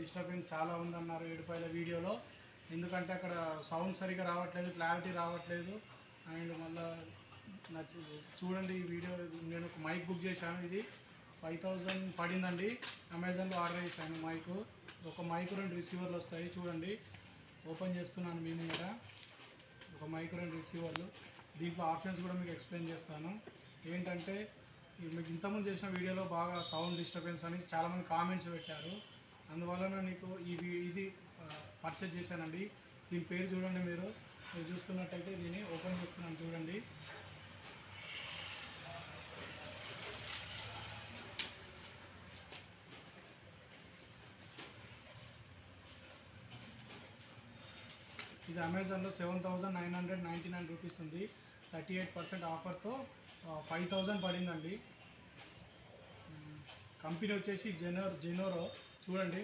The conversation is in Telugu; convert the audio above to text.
డిస్టర్బెన్స్ చాలా ఉందన్నారు ఏడుపాయల వీడియోలో. ఎందుకంటే అక్కడ సౌండ్ సరిగ్గా రావట్లేదు, క్లారిటీ రావట్లేదు. అండ్ మళ్ళీ నాకు చూడండి ఈ వీడియో, నేను ఒక మైక్ బుక్ చేశాను. ఇది 5000 పడిందండి. అమెజాన్లో ఆర్డర్ చేశాను మైకు. ఒక మైకు 2 రిసీవర్లు వస్తాయి. చూడండి ఓపెన్ చేస్తున్నాను మీ ముందర. ఒక మైకు 2 రిసీవర్లు. దీంట్లో ఆప్షన్స్ కూడా మీకు ఎక్స్ప్లెయిన్ చేస్తాను. ఏంటంటే మీకు ఇంతకుముందు చేసిన వీడియోలో బాగా సౌండ్ డిస్టర్బెన్స్ అని చాలామంది కామెంట్స్ పెట్టారు. అందువలన నీకు ఇది పర్చేజ్ చేశానండి. దీని పేరు చూడండి, మీరు చూస్తున్నట్టయితే దీన్ని ఓపెన్ చేస్తున్నాను చూడండి. ఇది అమెజాన్లో 7999 రూపీస్ ఉంది. 38% ఆఫర్తో 5000 పడిందండి. కంపెనీ వచ్చేసి జెనోరో. చూడండి.